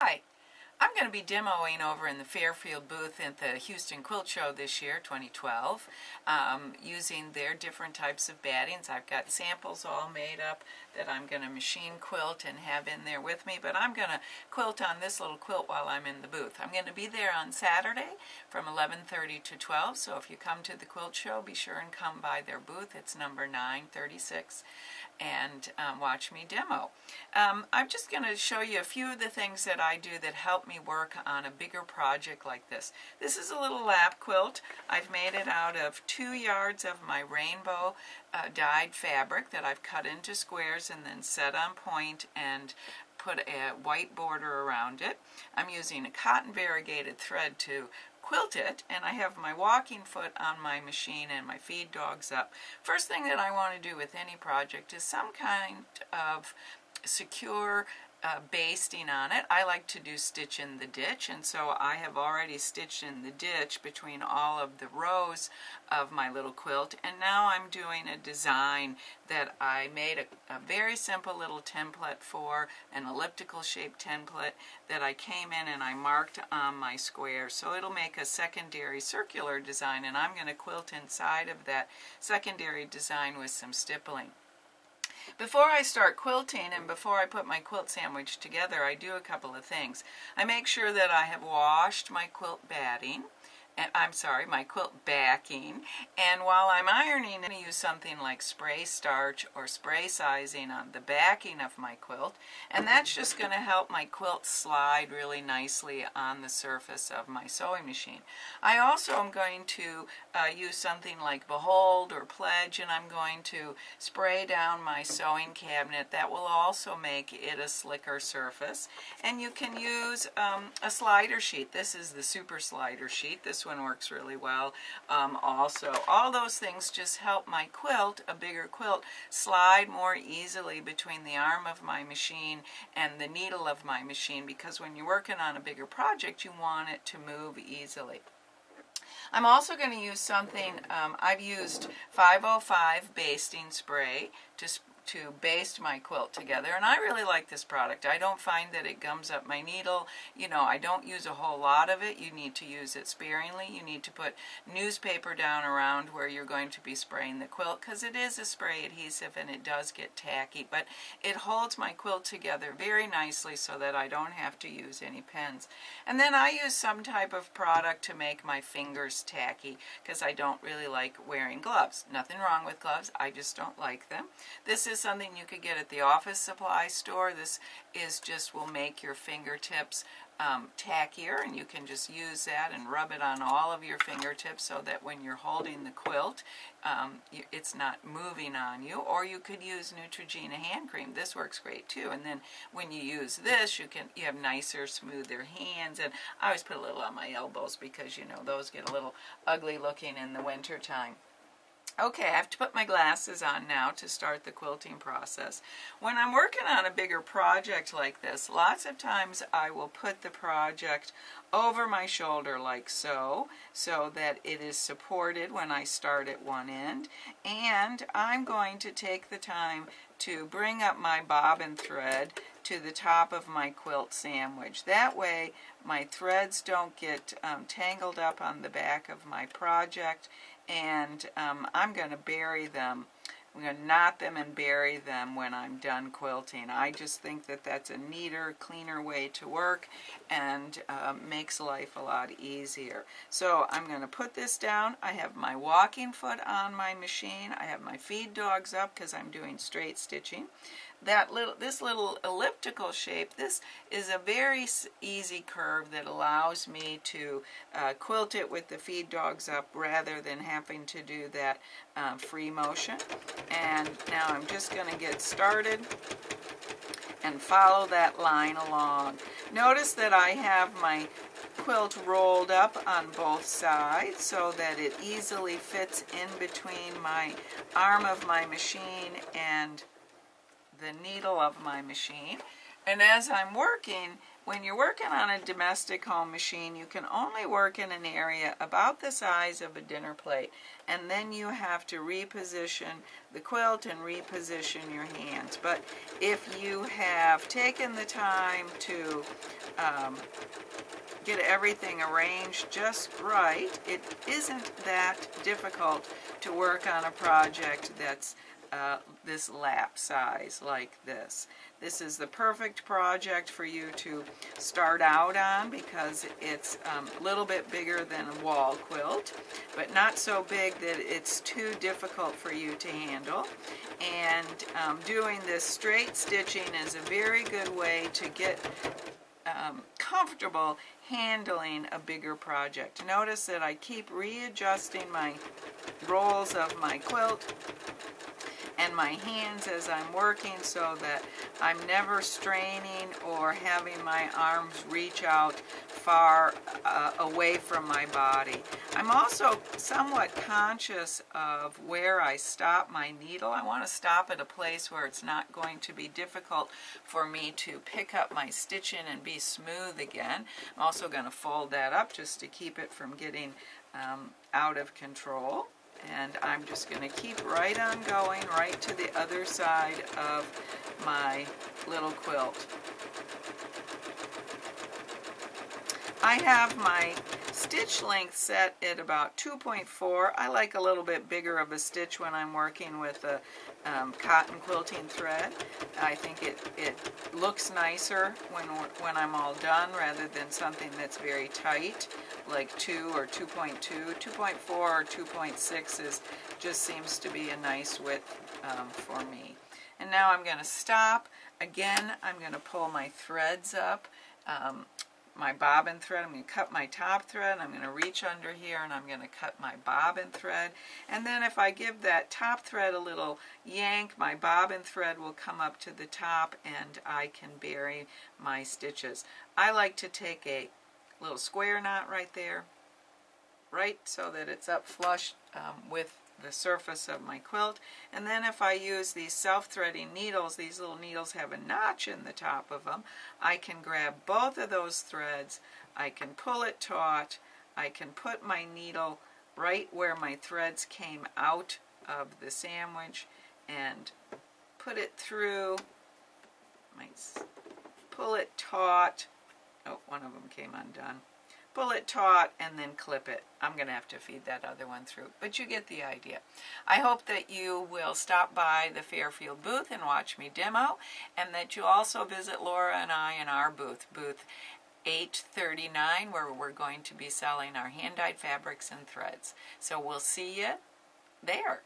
Hi, I'm going to be demoing over in the Fairfield booth at the Houston Quilt Show this year, 2012, using their different types of battings. I've got samples all made up that I'm going to machine quilt and have in there with me, but I'm going to quilt on this little quilt while I'm in the booth. I'm going to be there on Saturday from 11:30 to 12, so if you come to the Quilt Show, be sure and come by their booth. It's number 936, and watch me demo. I'm just going to show you a few of the things that I do that help me work on a bigger project like this. This is a little lap quilt. I've made it out of 2 yards of my rainbow dyed fabric that I've cut into squares and then set on point and put a white border around it. I'm using a cotton variegated thread to quilt it, and I have my walking foot on my machine and my feed dogs up. First thing that I want to do with any project is some kind of secure basting on it. I like to do stitch in the ditch, and so I have already stitched in the ditch between all of the rows of my little quilt, and now I'm doing a design that I made a very simple little template for, an elliptical shaped template that I came in and I marked on my square, so it'll make a secondary circular design, and I'm going to quilt inside of that secondary design with some stippling. Before I start quilting and before I put my quilt sandwich together, I do a couple of things. I make sure that I have washed my quilt batting, and my quilt backing, and while I'm ironing, I'm going to use something like spray starch or spray sizing on the backing of my quilt, and that's just going to help my quilt slide really nicely on the surface of my sewing machine. I also am going to use something like Behold or Pledge, and I'm going to spray down my sewing cabinet. That will also make it a slicker surface. And you can use a slider sheet. This is the super slider sheet. This one works really well. Also, all those things just help my quilt, a bigger quilt, slide more easily between the arm of my machine and the needle of my machine, because when you're working on a bigger project, you want it to move easily. I'm also going to use something, I've used 505 basting spray to baste my quilt together, and I really like this product. I don't find that it gums up my needle. You know, I don't use a whole lot of it. You need to use it sparingly. You need to put newspaper down around where you're going to be spraying the quilt, because it is a spray adhesive and it does get tacky, but it holds my quilt together very nicely so that I don't have to use any pens. And then I use some type of product to make my fingers tacky, because I don't really like wearing gloves. Nothing wrong with gloves, I just don't like them. This is something you could get at the office supply store. This will make your fingertips tackier, and you can just use that and rub it on all of your fingertips so that when you're holding the quilt, it's not moving on you. Or you could use Neutrogena hand cream. This works great too. And then when you use this, you have nicer, smoother hands. And I always put a little on my elbows because, you know, those get a little ugly looking in the winter time. Okay, I have to put my glasses on now to start the quilting process. When I'm working on a bigger project like this, lots of times I will put the project over my shoulder like so that it is supported when I start at one end. And I'm going to take the time to bring up my bobbin thread to the top of my quilt sandwich. That way my threads don't get tangled up on the back of my project, and I'm going to bury them. I'm going to knot them and bury them when I'm done quilting. I just think that that's a neater, cleaner way to work, and makes life a lot easier. So I'm going to put this down. I have my walking foot on my machine. I have my feed dogs up because I'm doing straight stitching. This little elliptical shape, this is a very easy curve that allows me to quilt it with the feed dogs up rather than having to do that free motion. And now I'm just going to get started and follow that line along. Notice that I have my quilt rolled up on both sides so that it easily fits in between my arm of my machine and the needle of my machine. And as I'm working, when you're working on a domestic home machine, you can only work in an area about the size of a dinner plate, and then you have to reposition the quilt and reposition your hands. But if you have taken the time to get everything arranged just right, it isn't that difficult to work on a project that's this lap size like this. This is the perfect project for you to start out on because it's a little bit bigger than a wall quilt, but not so big that it's too difficult for you to handle. And doing this straight stitching is a very good way to get comfortable handling a bigger project. Notice that I keep readjusting my rolls of my quilt and my hands as I'm working so that I'm never straining or having my arms reach out far away from my body. I'm also somewhat conscious of where I stop my needle. I want to stop at a place where it's not going to be difficult for me to pick up my stitching and be smooth again. I'm also going to fold that up just to keep it from getting out of control. And I'm just going to keep right on going right to the other side of my little quilt. I have my stitch length set at about 2.4. I like a little bit bigger of a stitch when I'm working with a cotton quilting thread. I think it looks nicer when I'm all done rather than something that's very tight like 2 or 2.2. 2.4 or 2.6 just seems to be a nice width for me. And now I'm going to stop. Again, I'm going to pull my threads up. My bobbin thread, I'm going to cut my top thread, I'm going to reach under here and I'm going to cut my bobbin thread, and then if I give that top thread a little yank, my bobbin thread will come up to the top and I can bury my stitches. I like to take a little square knot right there, right so that it's up flush with the surface of my quilt. And then if I use these self-threading needles, these little needles have a notch in the top of them, I can grab both of those threads, I can pull it taut, I can put my needle right where my threads came out of the sandwich and put it through, pull it taut, oh, one of them came undone. Pull it taut and then clip it. I'm going to have to feed that other one through, but you get the idea. I hope that you will stop by the Fairfield booth and watch me demo, and that you also visit Laura and I in our booth, booth 839, where we're going to be selling our hand-dyed fabrics and threads. So we'll see you there.